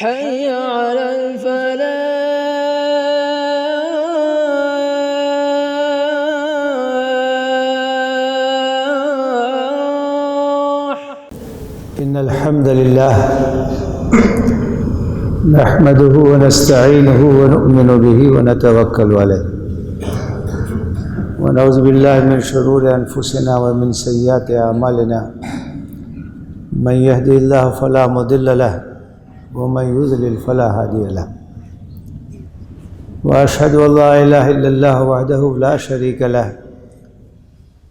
حي على الفلاح. إن الحمد لله نحمده ونستعينه ونؤمن به ونتوكل عليه ونعوذ بالله من شرور أنفسنا ومن سيئات أعمالنا من يهدي الله فلا مضل له ومن يضلل فلا هادي له وأشهد أن لا إله إلا الله وحده لا شريك له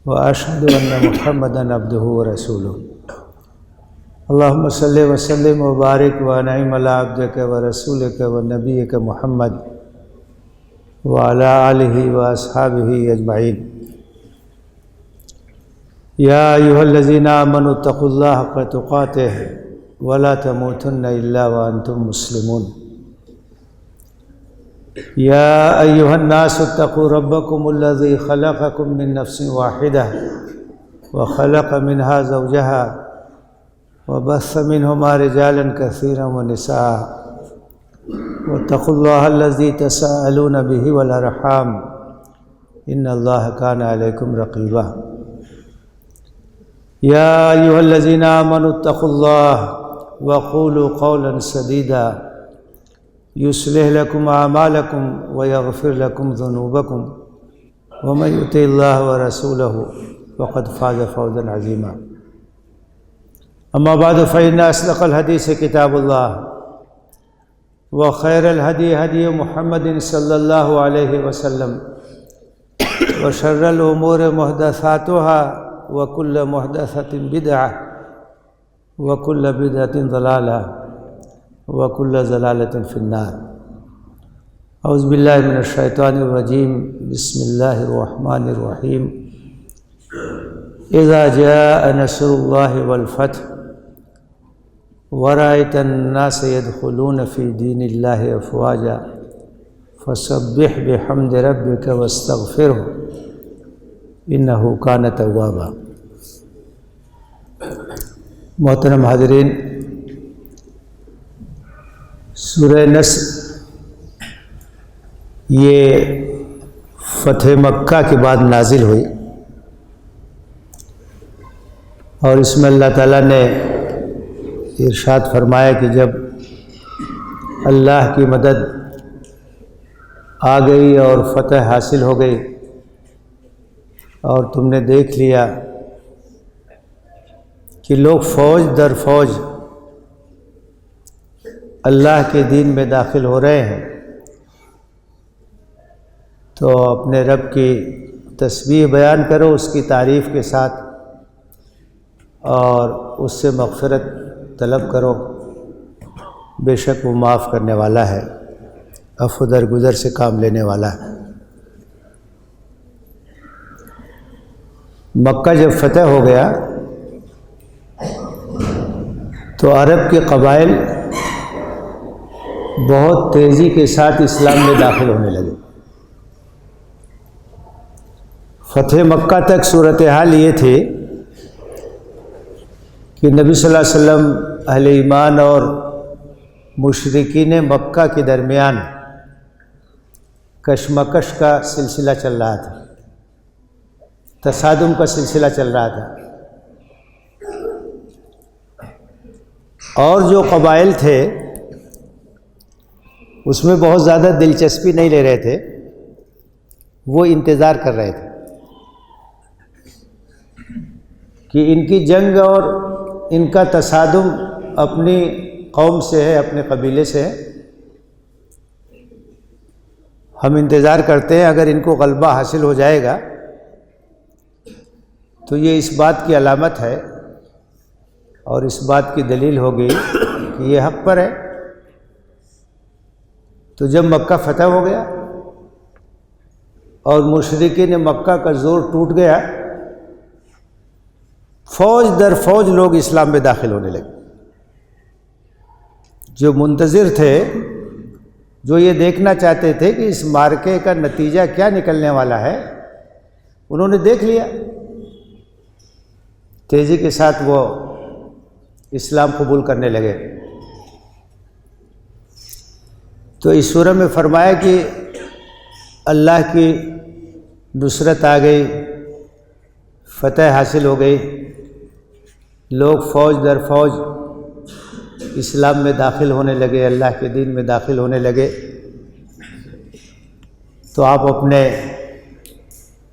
وأشهد أن محمدا عبده ورسوله اللهم صل وسلم وبارك وانعم على عبدك ورسولك ونبيك محمد وعلى آله وأصحابه أجمعين. يا أيها الذين آمنوا اتقوا الله حق تقاته ولا تموتن إلا وأنتم مسلمون. يا أيها الناس اتقوا ربكم الذي خلقكم من نفس واحدة وخلق منها زوجها وبث منهما رجالا كثيرا ونساء واتقوا الله الذي تساءلون به والأرحام إن الله كان عليكم رقيبا. يا أيها الذين آمنوا اتقوا الله وقولوا قولا سديدا يصلح لكم أعمالكم ويغفر لكم ذنوبكم ومن يطع الله ورسوله فقد فاز فوزا عظيما. أما بعد فإن أصدق الحديث كتاب الله وخير الهدي هدي محمد صلى الله عليه وسلم وشر الأمور محدثاتها وكل محدثة بدعة وكل بدعة ضلالة وكل ضلالة في النار. أعوذ بالله من الشيطان الرجيم. بسم الله الرحمن الرحيم. إذا جاء نصر الله والفتح ورأيت الناس يدخلون في دين الله أفواجا فسبح بحمد ربك واستغفره إنه كان توابا. محترم حاضرین، سورہ نصر یہ فتح مکہ کے بعد نازل ہوئی اور اس میں اللہ تعالیٰ نے ارشاد فرمایا کہ جب اللہ کی مدد آ گئی اور فتح حاصل ہو گئی اور تم نے دیکھ لیا کہ لوگ فوج در فوج اللہ کے دین میں داخل ہو رہے ہیں، تو اپنے رب کی تسبیح بیان کرو اس کی تعریف کے ساتھ اور اس سے مغفرت طلب کرو، بے شک وہ معاف کرنے والا ہے، عفو درگزر سے کام لینے والا ہے۔ مکہ جب فتح ہو گیا تو عرب کے قبائل بہت تیزی کے ساتھ اسلام میں داخل ہونے لگے۔ فتح مکہ تک صورتحال یہ تھی کہ نبی صلی اللہ علیہ وسلم، اہل ایمان اور مشرکین مکہ کے درمیان کشمکش کا سلسلہ چل رہا تھا، تصادم کا سلسلہ چل رہا تھا، اور جو قبائل تھے اس میں بہت زیادہ دلچسپی نہیں لے رہے تھے، وہ انتظار کر رہے تھے کہ ان کی جنگ اور ان کا تصادم اپنی قوم سے ہے، اپنے قبیلے سے ہے، ہم انتظار کرتے ہیں اگر ان کو غلبہ حاصل ہو جائے گا تو یہ اس بات کی علامت ہے اور اس بات کی دلیل ہوگی کہ یہ حق پر ہے۔ تو جب مکہ فتح ہو گیا اور مشرکین مکہ کا زور ٹوٹ گیا، فوج در فوج لوگ اسلام میں داخل ہونے لگے۔ جو منتظر تھے، جو یہ دیکھنا چاہتے تھے کہ اس معرکے کا نتیجہ کیا نکلنے والا ہے، انہوں نے دیکھ لیا، تیزی کے ساتھ وہ اسلام قبول کرنے لگے۔ تو اس سورہ میں فرمایا کہ اللہ کی نصرت آ گئی، فتح حاصل ہو گئی، لوگ فوج در فوج اسلام میں داخل ہونے لگے، اللہ کے دین میں داخل ہونے لگے۔ تو آپ اپنے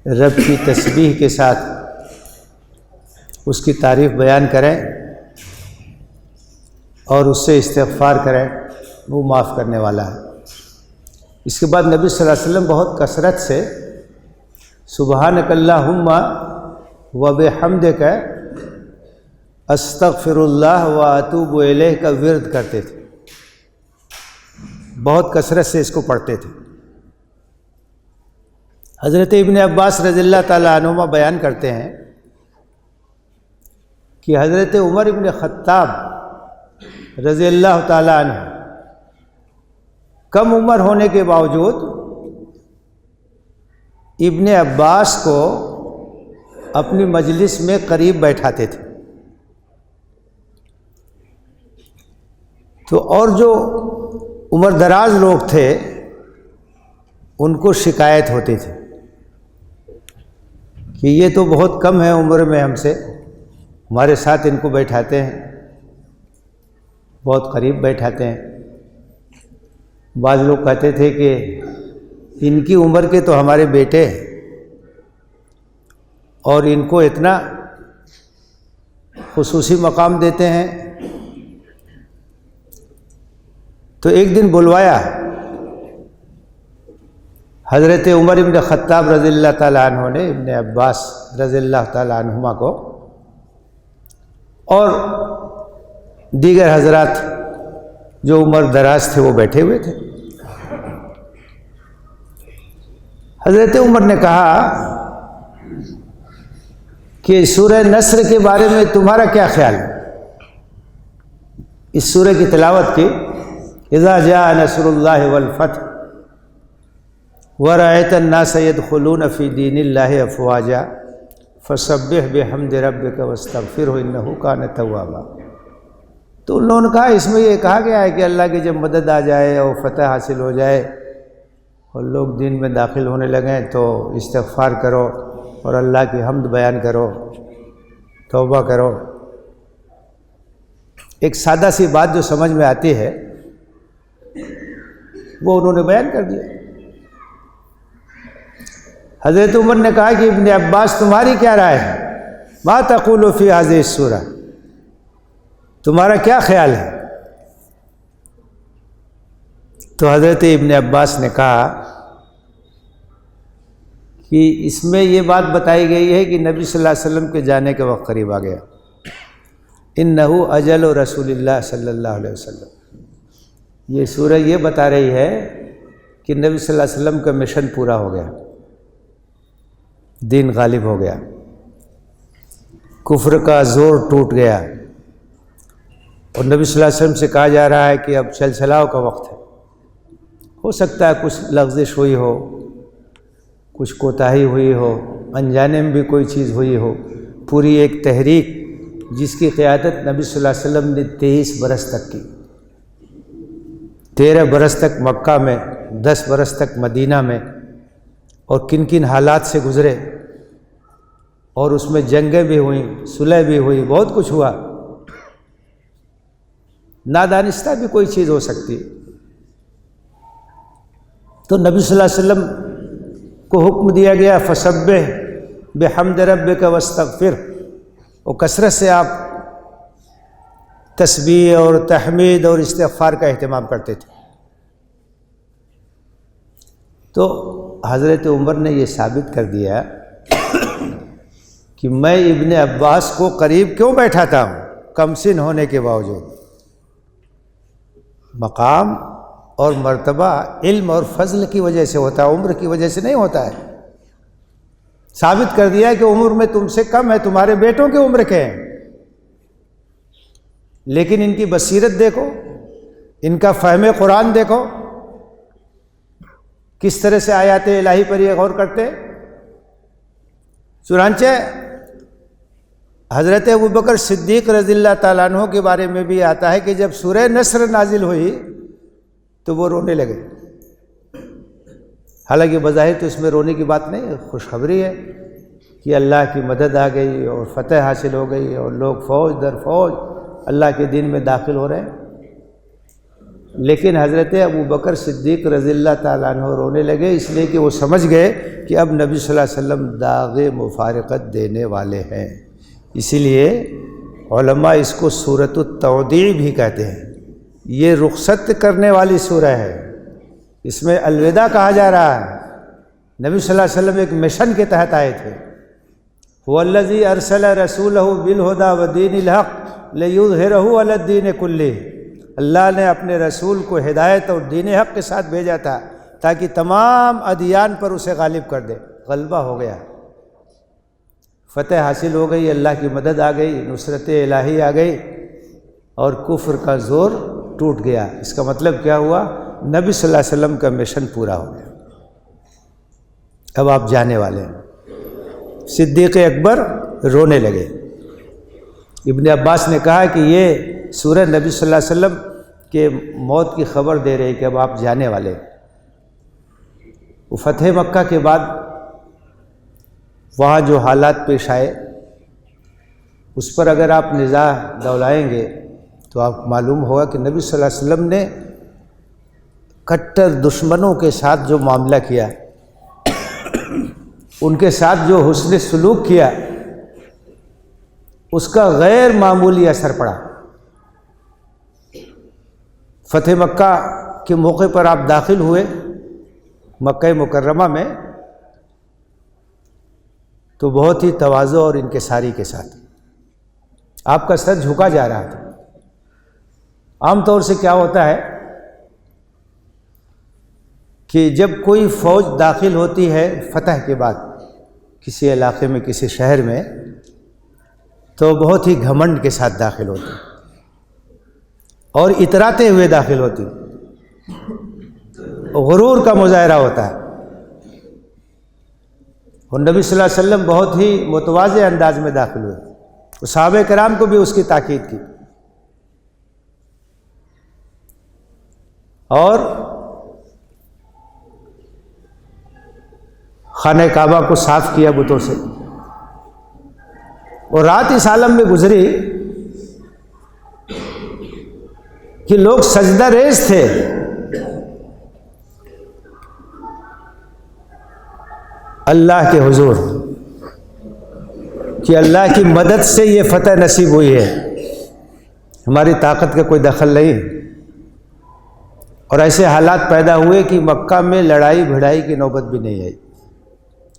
رب کی تسبیح کے ساتھ اس کی تعریف بیان کریں اور اس سے استغفار کریں، وہ معاف کرنے والا ہے۔ اس کے بعد نبی صلی اللہ علیہ وسلم بہت کثرت سے سبحانک اللہم و بحمدک استغفر اللہ و اتوب الیہ کا ورد کرتے تھے، بہت کثرت سے اس کو پڑھتے تھے۔ حضرت ابن عباس رضی اللہ تعالیٰ عنہما بیان کرتے ہیں کہ حضرت عمر ابن خطاب رضی اللہ تعالیٰ عنہ کم عمر ہونے کے باوجود ابن عباس کو اپنی مجلس میں قریب بیٹھاتے تھے۔ تو اور جو عمر دراز لوگ تھے ان کو شکایت ہوتی تھی کہ یہ تو بہت کم ہے عمر میں ہم سے، ہمارے ساتھ ان کو بیٹھاتے ہیں، بہت قریب بیٹھاتے ہیں۔ بعض لوگ کہتے تھے کہ ان کی عمر کے تو ہمارے بیٹے ہیں اور ان کو اتنا خصوصی مقام دیتے ہیں۔ تو ایک دن بلوایا حضرت عمر ابن خطاب رضی اللہ تعالیٰ عنہ نے ابن عباس رضی اللہ تعالیٰ عنہما کو، اور دیگر حضرات جو عمر دراز تھے وہ بیٹھے ہوئے تھے۔ حضرت عمر نے کہا کہ سورہ نصر کے بارے میں تمہارا کیا خیال ہے؟ اس سورہ کی تلاوت کی، اذا جاء نصر اللہ والفتح ورأيت الناس يدخلون في دين الله افواجا فسبح بحمد ربك واستغفره انه كان توابا۔ تو ان لوگوں نے کہا اس میں یہ کہا گیا ہے کہ اللہ کی جب مدد آ جائے اور فتح حاصل ہو جائے اور لوگ دین میں داخل ہونے لگیں تو استغفار کرو اور اللہ کی حمد بیان کرو، توبہ کرو۔ ایک سادہ سی بات جو سمجھ میں آتی ہے وہ انہوں نے بیان کر دیا۔ حضرت عمر نے کہا کہ ابن عباس تمہاری کیا رائے ہے؟ ما تقول فی هذه السورہ، تمہارا کیا خیال ہے؟ تو حضرت ابن عباس نے کہا کہ اس میں یہ بات بتائی گئی ہے کہ نبی صلی اللہ علیہ وسلم کے جانے کے وقت قریب آ گیا، انہ اجل رسول اللہ صلی اللہ علیہ وسلم۔ یہ سورہ یہ بتا رہی ہے کہ نبی صلی اللہ علیہ وسلم کا مشن پورا ہو گیا، دین غالب ہو گیا، کفر کا زور ٹوٹ گیا، اور نبی صلی اللہ علیہ وسلم سے کہا جا رہا ہے کہ اب چل چلاؤ کا وقت ہے۔ ہو سکتا ہے کچھ لغزش ہوئی ہو، کچھ کوتاہی ہوئی ہو، انجانے میں بھی کوئی چیز ہوئی ہو، پوری ایک تحریک جس کی قیادت نبی صلی اللہ علیہ وسلم نے 23 برس تک کی، 13 برس تک مکہ میں، 10 برس تک مدینہ میں، اور کن کن حالات سے گزرے، اور اس میں جنگیں بھی ہوئیں، صلح بھی ہوئی، بہت کچھ ہوا۔ نادانستہ بھی کوئی چیز ہو سکتی ہے۔ تو نبی صلی اللہ علیہ وسلم کو حکم دیا گیا فسبح بحمد ربک واستغفر، اور کثرت سے آپ تسبیح اور تحمید اور استغفار کا اہتمام کرتے تھے۔ تو حضرت عمر نے یہ ثابت کر دیا کہ میں ابن عباس کو قریب کیوں بیٹھاتا ہوں کم سن ہونے کے باوجود۔ مقام اور مرتبہ علم اور فضل کی وجہ سے ہوتا ہے، عمر کی وجہ سے نہیں ہوتا ہے۔ ثابت کر دیا کہ عمر میں تم سے کم ہے، تمہارے بیٹوں کے عمر کے ہیں، لیکن ان کی بصیرت دیکھو، ان کا فہم قرآن دیکھو، کس طرح سے آیات الہی پر یہ غور کرتے۔ چنانچہ حضرت ابوبکر صدیق رضی اللہ تعالیٰ عنہ کے بارے میں بھی آتا ہے کہ جب سورہ نصر نازل ہوئی تو وہ رونے لگے۔ حالانکہ بظاہر تو اس میں رونے کی بات نہیں ہے، خوشخبری ہے کہ اللہ کی مدد آ گئی اور فتح حاصل ہو گئی اور لوگ فوج در فوج اللہ کے دین میں داخل ہو رہے ہیں۔ لیکن حضرت ابو بکر صدیق رضی اللہ تعالیٰ عنہ رونے لگے، اس لیے کہ وہ سمجھ گئے کہ اب نبی صلی اللہ علیہ وسلم داغ مفارقت دینے والے ہیں۔ اسی لیے علماء اس کو سورۃ التودیع بھی کہتے ہیں۔ یہ رخصت کرنے والی سورہ ہے، اس میں الوداع کہا جا رہا ہے۔ نبی صلی اللہ علیہ وسلم ایک مشن کے تحت آئے تھے۔ هو الذی ارسل رسولہ بالہدی ودین الحق لیظہرہ علی الدین کلہ۔ اللہ نے اپنے رسول کو ہدایت اور دین حق کے ساتھ بھیجا تھا تاکہ تمام ادیان پر اسے غالب کر دے۔ غلبہ ہو گیا، فتح حاصل ہو گئی، اللہ کی مدد آ گئی، نصرت الہی آ گئی اور کفر کا زور ٹوٹ گیا۔ اس کا مطلب کیا ہوا؟ نبی صلی اللہ علیہ وسلم کا مشن پورا ہو گیا۔ اب آپ جانے والے ہیں۔ صدیق اکبر رونے لگے۔ ابن عباس نے کہا کہ یہ سورہ نبی صلی اللہ علیہ وسلم کے موت کی خبر دے رہی کہ اب آپ جانے والے۔ وہ فتح مکہ کے بعد وہاں جو حالات پیش آئے اس پر اگر آپ نظاہ دولائیں گے تو آپ معلوم ہوگا کہ نبی صلی اللہ علیہ وسلم نے کٹر دشمنوں کے ساتھ جو معاملہ کیا، ان کے ساتھ جو حسن سلوک کیا، اس کا غیر معمولی اثر پڑا۔ فتح مکہ کے موقع پر آپ داخل ہوئے مکہ مکرمہ میں تو بہت ہی تواضع اور انکساری کے ساتھ آپ کا سر جھکا جا رہا تھا۔ عام طور سے کیا ہوتا ہے کہ جب کوئی فوج داخل ہوتی ہے فتح کے بعد کسی علاقے میں، کسی شہر میں، تو بہت ہی گھمنڈ کے ساتھ داخل ہوتی اور اتراتے ہوئے داخل ہوتی، غرور کا مظاہرہ ہوتا ہے۔ اور نبی صلی اللہ علیہ وسلم بہت ہی متواضع انداز میں داخل ہوئے۔ صحابہ کرام کو بھی اس کی تاکید کی اور خانہ کعبہ کو صاف کیا بتوں سے۔ اور رات اس عالم میں گزری کہ لوگ سجدہ ریز تھے، اللہ کے حضور، کہ اللہ کی مدد سے یہ فتح نصیب ہوئی ہے، ہماری طاقت کا کوئی دخل نہیں۔ اور ایسے حالات پیدا ہوئے کہ مکہ میں لڑائی بھڑائی کی نوبت بھی نہیں آئی۔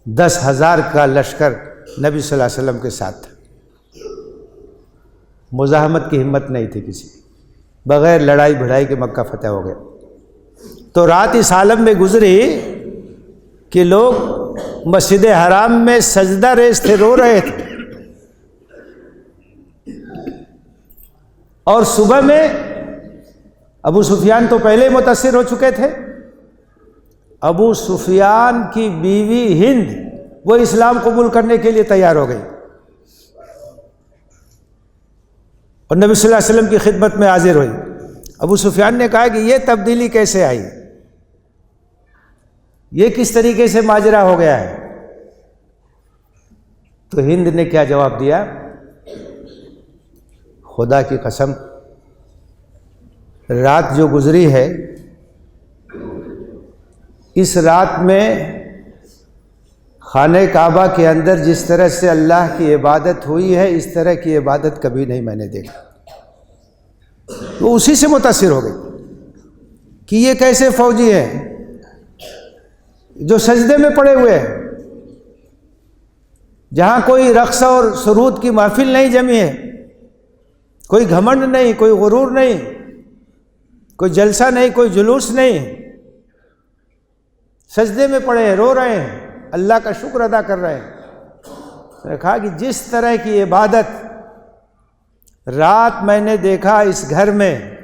10,000 کا لشکر نبی صلی اللہ علیہ وسلم کے ساتھ تھا، مزاحمت کی ہمت نہیں تھی کسی، بغیر لڑائی بھڑائی کے مکہ فتح ہو گیا۔ تو رات اس عالم میں گزری کہ لوگ مسجد حرام میں سجدہ ریز تھے، رو رہے تھے، اور صبح میں ابو سفیان تو پہلے متاثر ہو چکے تھے۔ ابو سفیان کی بیوی ہند وہ اسلام قبول کرنے کے لیے تیار ہو گئی اور نبی صلی اللہ علیہ وسلم کی خدمت میں حاضر ہوئی۔ ابو سفیان نے کہا کہ یہ تبدیلی کیسے آئی، یہ کس طریقے سے ماجرا ہو گیا ہے؟ تو ہند نے کیا جواب دیا؟ خدا کی قسم، رات جو گزری ہے اس رات میں خانہ کعبہ کے اندر جس طرح سے اللہ کی عبادت ہوئی ہے اس طرح کی عبادت کبھی نہیں میں نے دیکھا۔ وہ اسی سے متاثر ہو گئی کہ یہ کیسے فوجی ہیں جو سجدے میں پڑے ہوئے ہیں، جہاں کوئی رقص اور سرود کی محفل نہیں جمی ہے، کوئی گھمنڈ نہیں، کوئی غرور نہیں، کوئی جلسہ نہیں، کوئی جلوس نہیں، سجدے میں پڑے ہیں، رو رہے ہیں، اللہ کا شکر ادا کر رہے ہیں۔ میں نے کہا کہ جس طرح کی عبادت رات میں نے دیکھا اس گھر میں،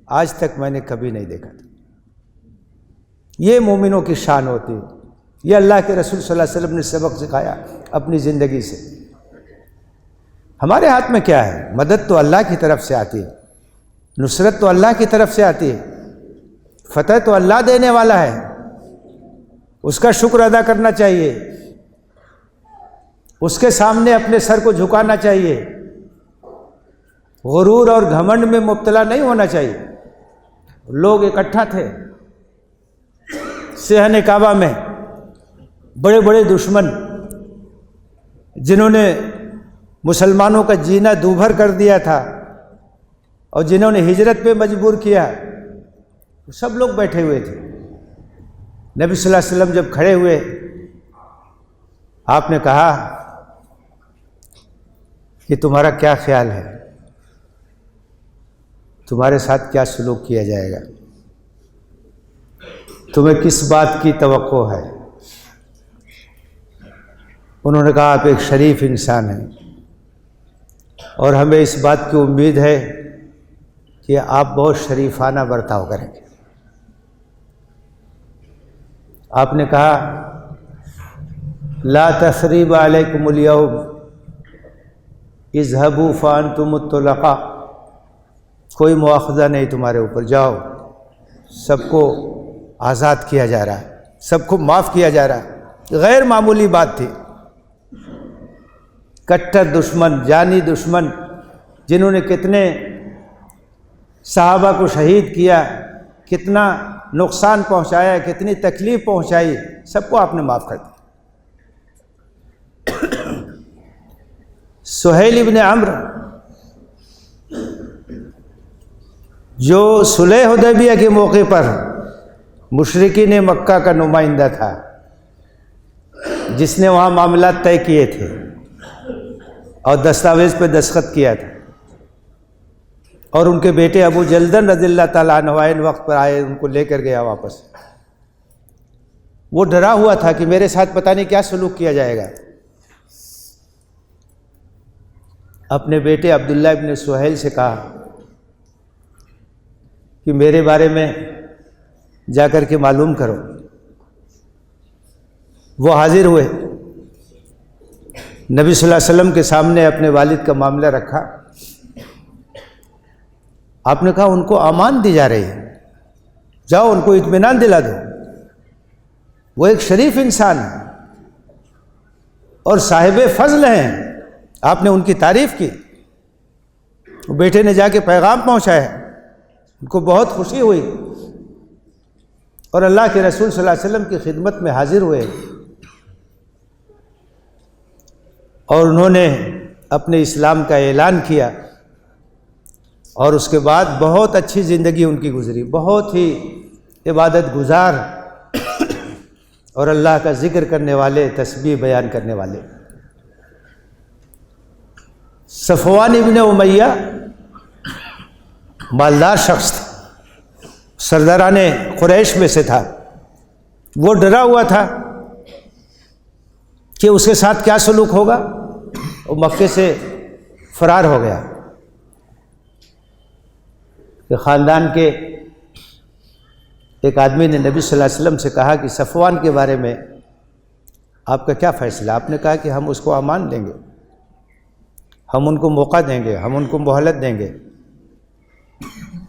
آج تک میں نے کبھی نہیں دیکھا تھا۔ یہ مومنوں کی شان ہوتی ہے، یہ اللہ کے رسول صلی اللہ علیہ وسلم نے سبق سکھایا اپنی زندگی سے۔ ہمارے ہاتھ میں کیا ہے؟ مدد تو اللہ کی طرف سے آتی ہے، نصرت تو اللہ کی طرف سے آتی ہے۔ فتح تو اللہ دینے والا ہے، اس کا شکر ادا کرنا چاہیے، اس کے سامنے اپنے سر کو جھکانا چاہیے، غرور اور گھمنڈ میں مبتلا نہیں ہونا چاہیے۔ لوگ اکٹھا تھے صحن کعبہ میں، بڑے بڑے دشمن جنہوں نے مسلمانوں کا جینا دوبھر کر دیا تھا اور جنہوں نے ہجرت پہ مجبور کیا، سب لوگ بیٹھے ہوئے تھے۔ نبی صلی اللہ علیہ وسلم جب کھڑے ہوئے، آپ نے کہا کہ تمہارا کیا خیال ہے، تمہارے ساتھ کیا سلوک کیا جائے گا، تمہیں کس بات کی توقع ہے؟ انہوں نے کہا آپ ایک شریف انسان ہیں اور ہمیں اس بات کی امید ہے کہ آپ بہت شریفانہ برتاؤ کریں گے۔ آپ نے کہا لا تثریب علیکم الیوم اذهبوا فانتم الطلقاء، کوئی مواخذہ نہیں تمہارے اوپر، جاؤ، سب کو آزاد کیا جا رہا ہے، سب کو معاف کیا جا رہا ہے۔ غیر معمولی بات تھی۔ کٹر دشمن، جانی دشمن، جنہوں نے کتنے صحابہ کو شہید کیا، کتنا نقصان پہنچایا، کتنی تکلیف پہنچائی، سب کو آپ نے معاف کر دیا۔ سہیل ابن عمرو جو صلح حدیبیہ کے موقع پر مشرکین مکہ کا نمائندہ تھا، جس نے وہاں معاملات طے کیے تھے اور دستاویز پہ دستخط کیا تھا، اور ان کے بیٹے ابو جلدن رضی اللہ تعالیٰ عنہ ان وقت پر آئے، ان کو لے کر گیا واپس۔ وہ ڈرا ہوا تھا کہ میرے ساتھ پتہ نہیں کیا سلوک کیا جائے گا۔ اپنے بیٹے عبداللہ ابن سہیل سے کہا کہ میرے بارے میں جا کر کے معلوم کرو۔ وہ حاضر ہوئے، نبی صلی اللہ علیہ وسلم کے سامنے اپنے والد کا معاملہ رکھا۔ آپ نے کہا ان کو امان دی جا رہی ہے، جاؤ ان کو اطمینان دلا دو، وہ ایک شریف انسان ہے اور صاحب فضل ہیں۔ آپ نے ان کی تعریف کی، بیٹے نے جا کے پیغام پہنچایا، ان کو بہت خوشی ہوئی اور اللہ کے رسول صلی اللہ علیہ وسلم کی خدمت میں حاضر ہوئے، اور انہوں نے اپنے اسلام کا اعلان کیا، اور اس کے بعد بہت اچھی زندگی ان کی گزری، بہت ہی عبادت گزار اور اللہ کا ذکر کرنے والے، تسبیح بیان کرنے والے۔ صفوان ابن امیہ مالدار شخص تھا، سرداران قریش میں سے تھا۔ وہ ڈرا ہوا تھا کہ اس کے ساتھ کیا سلوک ہوگا، وہ مکے سے فرار ہو گیا۔ کہ خاندان کے ایک آدمی نے نبی صلی اللہ علیہ وسلم سے کہا کہ صفوان کے بارے میں آپ کا کیا فیصلہ؟ آپ نے کہا کہ ہم اس کو امان دیں گے، ہم ان کو موقع دیں گے، ہم ان کو مہلت دیں گے،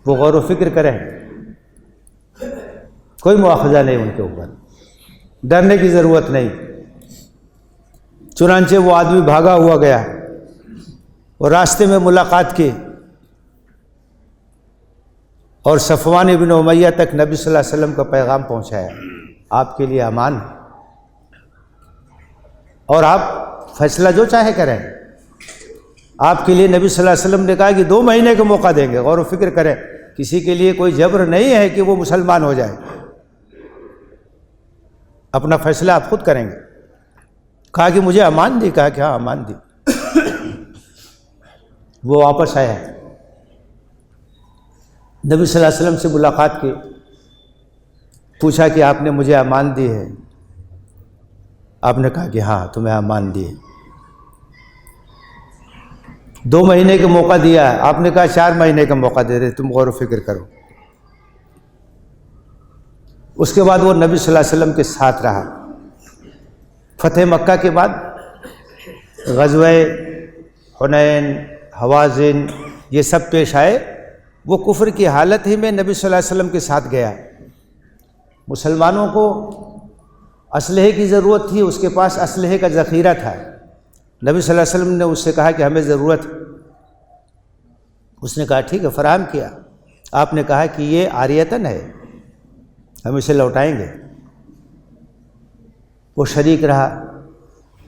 وہ غور و فکر کریں، کوئی مواخذہ نہیں ان کے اوپر، ڈرنے کی ضرورت نہیں۔ چنانچہ وہ آدمی بھاگا ہوا گیا اور راستے میں ملاقات کی، اور صفوان ابن امیہ تک نبی صلی اللہ علیہ وسلم کا پیغام پہنچایا، آپ کے لیے امان ہے اور آپ فیصلہ جو چاہے کریں۔ آپ کے لیے نبی صلی اللہ علیہ وسلم نے کہا کہ 2 مہینے کا موقع دیں گے، غور و فکر کریں، کسی کے لیے کوئی جبر نہیں ہے کہ وہ مسلمان ہو جائے، اپنا فیصلہ آپ خود کریں گے۔ کہا کہ مجھے امان دی، کہا کہ ہاں امان دی۔ وہ واپس آیا، نبی صلی اللہ علیہ وسلم سے ملاقات کی، پوچھا کہ آپ نے مجھے امان دی ہے؟ آپ نے کہا کہ ہاں تمہیں امان دی ہے۔ 2 مہینے کا موقع دیا ہے، آپ نے کہا 4 مہینے کا موقع دے رہے، تم غور و فکر کرو۔ اس کے بعد وہ نبی صلی اللہ علیہ وسلم کے ساتھ رہا۔ فتح مکہ کے بعد غزوہ حنین، حوازن، یہ سب پیش آئے۔ وہ کفر کی حالت ہی میں نبی صلی اللہ علیہ وسلم کے ساتھ گیا، مسلمانوں کو اسلحے کی ضرورت تھی، اس کے پاس اسلحے کا ذخیرہ تھا۔ نبی صلی اللہ علیہ وسلم نے اس سے کہا کہ ہمیں ضرورت ہے۔ اس نے کہا ٹھیک ہے، فراہم کیا۔ آپ نے کہا کہ یہ عاریتاً ہے، ہم اسے لوٹائیں گے۔ وہ شریک رہا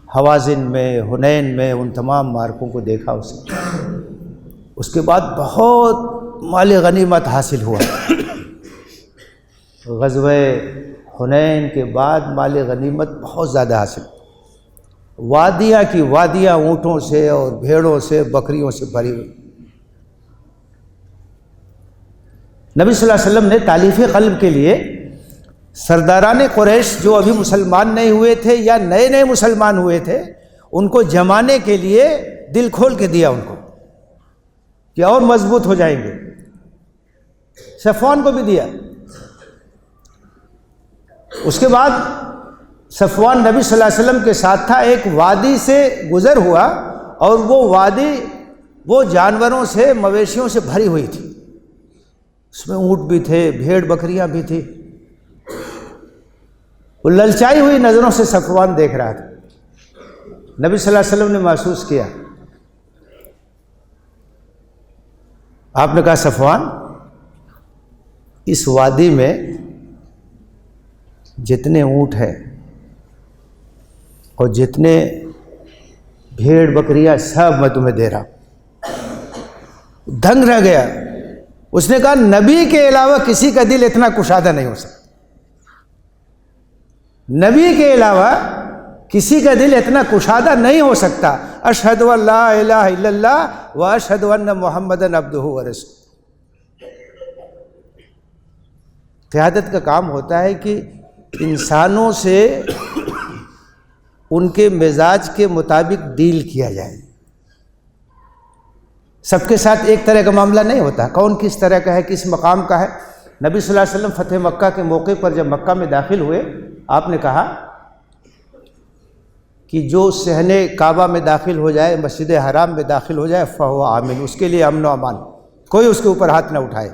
حوازن میں، حنین میں، ان تمام مارکوں کو دیکھا اس نے۔ اس کے بعد بہت مال غنیمت حاصل ہوا۔ غزوہ حنین کے بعد مال غنیمت بہت زیادہ حاصل، وادیاں کی وادیاں اونٹوں سے اور بھیڑوں سے، بکریوں سے بھری ہوئی۔ نبی صلی اللہ علیہ وسلم نے تالیف قلب کے لیے سرداران قریش جو ابھی مسلمان نہیں ہوئے تھے یا نئے نئے مسلمان ہوئے تھے، ان کو جمانے کے لیے دل کھول کے دیا ان کو کہ اور مضبوط ہو جائیں گے۔ صفوان کو بھی دیا۔ اس کے بعد صفوان نبی صلی اللہ علیہ وسلم کے ساتھ تھا، ایک وادی سے گزر ہوا اور وہ وادی وہ جانوروں سے، مویشیوں سے بھری ہوئی تھی۔ اس میں اونٹ بھی تھے، بھیڑ بکریاں بھی تھی۔ وہ للچائی ہوئی نظروں سے صفوان دیکھ رہا تھا۔ نبی صلی اللہ علیہ وسلم نے محسوس کیا۔ آپ نے کہا صفوان، اس وادی میں جتنے اونٹ ہیں اور جتنے بھیڑ بکریاں سب میں تمہیں دے رہا ہوں۔ دنگ رہ گیا۔ اس نے کہا نبی کے علاوہ کسی کا دل اتنا کشادہ نہیں ہو سکتا، نبی کے علاوہ کسی کا دل اتنا کشادہ نہیں ہو سکتا۔ اشہد ان لا الہ الا اللہ و اشہد ان محمدًا عبدہ و رسولہ۔ قیادت کا کام ہوتا ہے کہ انسانوں سے ان کے مزاج کے مطابق ڈیل کیا جائے۔ سب کے ساتھ ایک طرح کا معاملہ نہیں ہوتا، کون کس طرح کا ہے، کس مقام کا ہے۔ نبی صلی اللہ علیہ وسلم فتح مکہ کے موقع پر جب مکہ میں داخل ہوئے، آپ نے کہا کہ جو صحن کعبہ میں داخل ہو جائے، مسجد حرام میں داخل ہو جائے، فہو آمن، اس کے لیے امن و امان، کوئی اس کے اوپر ہاتھ نہ اٹھائے۔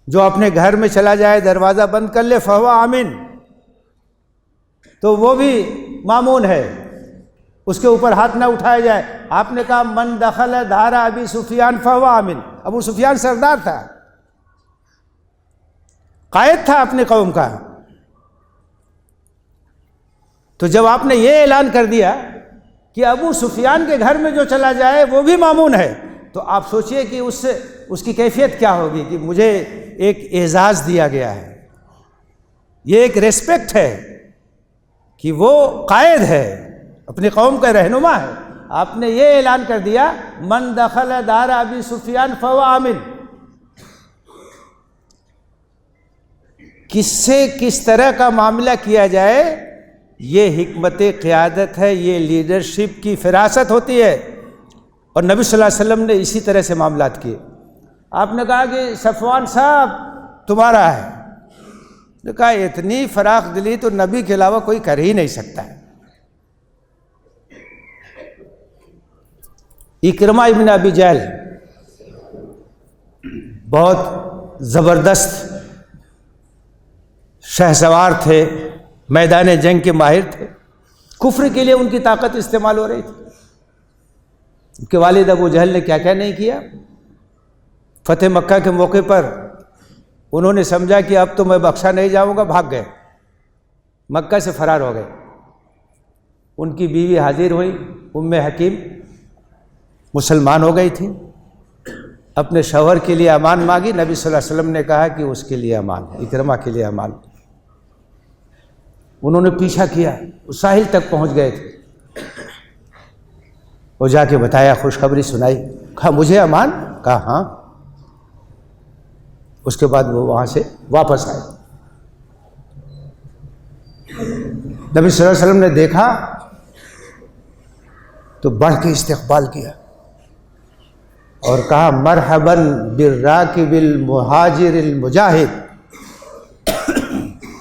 جو اپنے گھر میں چلا جائے، دروازہ بند کر لے، فہو آمن، تو وہ بھی مامون ہے، اس کے اوپر ہاتھ نہ اٹھایا جائے۔ آپ نے کہا من دخل دار ابی سفیان فہو آمن۔ ابو سفیان سردار تھا، قائد تھا اپنی قوم کا، تو جب آپ نے یہ اعلان کر دیا کہ ابو سفیان کے گھر میں جو چلا جائے وہ بھی مامون ہے، تو آپ سوچئے کہ اس کی کیفیت کیا ہوگی کہ مجھے ایک اعزاز دیا گیا ہے، یہ ایک ریسپیکٹ ہے کہ وہ قائد ہے، اپنی قوم کا رہنما ہے۔ آپ نے یہ اعلان کر دیا من دخل دار ابی سفیان فہو آمن۔ کس سے کس طرح کا معاملہ کیا جائے، یہ حکمت قیادت ہے، یہ لیڈرشپ کی فراست ہوتی ہے، اور نبی صلی اللہ علیہ وسلم نے اسی طرح سے معاملات کیے۔ آپ نے کہا کہ صفوان صاحب تمہارا ہے، نے کہا اتنی فراخ دلی تو نبی کے علاوہ کوئی کر ہی نہیں سکتا ہے۔ اکرمہ ابن ابی جہل بہت زبردست شہسوار تھے، میدان جنگ کے ماہر تھے، کفر کے لیے ان کی طاقت استعمال ہو رہی تھی۔ ان کے والد ابو جہل نے کیا کیا نہیں کیا۔ فتح مکہ کے موقع پر انہوں نے سمجھا کہ اب تو میں بخشا نہیں جاؤں گا، بھاگ گئے، مکہ سے فرار ہو گئے۔ ان کی بیوی حاضر ہوئی، ام حکیم مسلمان ہو گئی تھی، اپنے شوہر کے لیے امان مانگی۔ نبی صلی اللہ علیہ وسلم نے کہا کہ اس کے لیے امان، اکرمہ کے لیے امان۔ انہوں نے پیچھا کیا، وہ ساحل تک پہنچ گئے تھے، وہ جا کے بتایا، خوشخبری سنائی، کہا مجھے امان، کہا ہاں۔ اس کے بعد وہ وہاں سے واپس آئے۔ نبی صلی اللہ علیہ وسلم نے دیکھا تو بڑھ کے استقبال کیا اور کہا مرحباً بالراکب المہاجر المجاہد،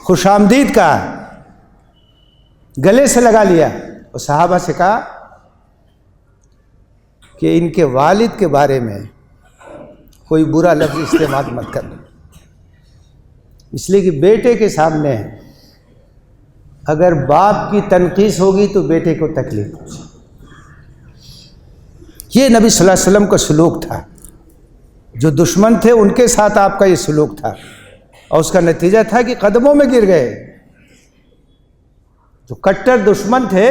خوش آمدید کہا، گلے سے لگا لیا، اور صحابہ سے کہا کہ ان کے والد کے بارے میں کوئی برا لفظ استعمال مت کرنا، اس لیے کہ بیٹے کے سامنے اگر باپ کی تنقیص ہوگی تو بیٹے کو تکلیف ہوگی۔ یہ نبی صلی اللہ علیہ وسلم کا سلوک تھا۔ جو دشمن تھے ان کے ساتھ آپ کا یہ سلوک تھا، اور اس کا نتیجہ تھا کہ قدموں میں گر گئے۔ جو کٹر دشمن تھے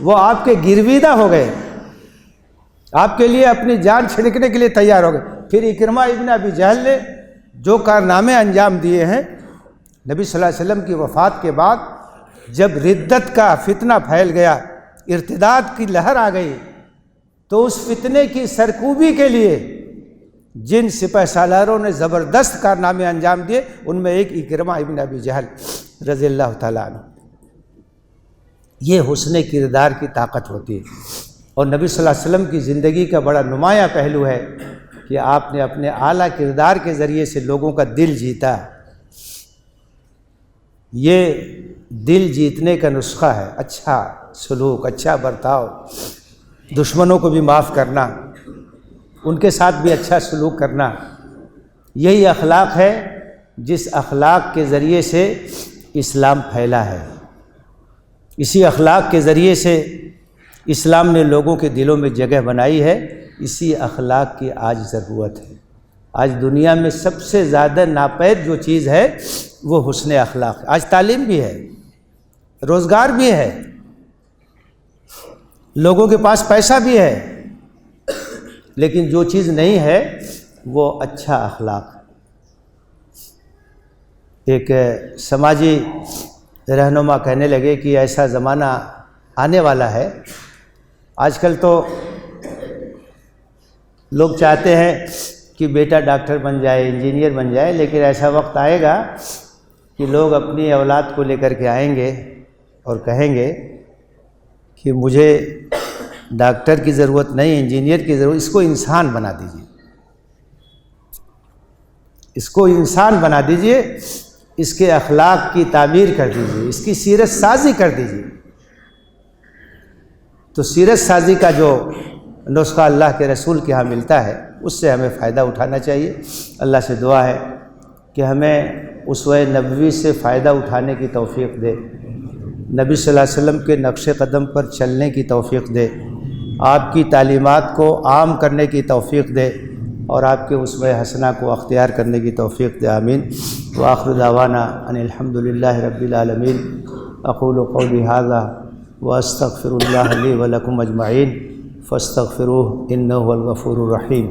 وہ آپ کے گرویدہ ہو گئے، آپ کے لیے اپنی جان چھڑکنے کے لیے تیار ہو گئے۔ پھر اکرمہ ابن ابی جہل نے جو کارنامے انجام دیے ہیں، نبی صلی اللہ علیہ وسلم کی وفات کے بعد جب ردت کا فتنہ پھیل گیا، ارتداد کی لہر آ گئی، تو اس فتنے کی سرکوبی کے لیے جن سپہ سالاروں نے زبردست کارنامے انجام دیے، ان میں ایک اکرمہ ابن ابی جہل رضی اللہ تعالیٰ عنہ۔ یہ حسن کردار کی طاقت ہوتی ہے، اور نبی صلی اللہ علیہ وسلم کی زندگی کا بڑا نمایاں پہلو ہے کہ آپ نے اپنے اعلیٰ کردار کے ذریعے سے لوگوں کا دل جیتا۔ یہ دل جیتنے کا نسخہ ہے، اچھا سلوک، اچھا برتاؤ، دشمنوں کو بھی معاف کرنا، ان کے ساتھ بھی اچھا سلوک کرنا۔ یہی اخلاق ہے جس اخلاق کے ذریعے سے اسلام پھیلا ہے۔ اسی اخلاق کے ذریعے سے اسلام نے لوگوں کے دلوں میں جگہ بنائی ہے۔ اسی اخلاق کی آج ضرورت ہے۔ آج دنیا میں سب سے زیادہ ناپید جو چیز ہے وہ حسن اخلاق ہے۔ آج تعلیم بھی ہے، روزگار بھی ہے، لوگوں کے پاس پیسہ بھی ہے، لیکن جو چیز نہیں ہے وہ اچھا اخلاق۔ ایک سماجی رہنما کہنے لگے کہ ایسا زمانہ آنے والا ہے، آج کل تو لوگ چاہتے ہیں کہ بیٹا ڈاکٹر بن جائے، انجینئر بن جائے، لیکن ایسا وقت آئے گا کہ لوگ اپنی اولاد کو لے کر کے آئیں گے اور کہیں گے کہ مجھے ڈاکٹر کی ضرورت نہیں، انجینئر کی ضرورت، اس کو انسان بنا دیجیے، اس کو انسان بنا دیجیے، اس کے اخلاق کی تعمیر کر دیجیے، اس کی سیرت سازی کر دیجیے۔ تو سیرت سازی کا جو نسخہ اللہ کے رسول کے ہاں ملتا ہے، اس سے ہمیں فائدہ اٹھانا چاہیے۔ اللہ سے دعا ہے کہ ہمیں اسوہ نبوی سے فائدہ اٹھانے کی توفیق دے، نبی صلی اللہ علیہ وسلم کے نقش قدم پر چلنے کی توفیق دے، آپ کی تعلیمات کو عام کرنے کی توفیق دے، اور آپ کے اسوہ حسنہ کو اختیار کرنے کی توفیق دے۔ آمین۔ وآخر دعوانا ان الحمد للہ رب العالمین۔ اقول قولی ھذا واستغفر اللہ لی ولکم اجمعین فاستغفروہ انہ هو الغفور الرحیم۔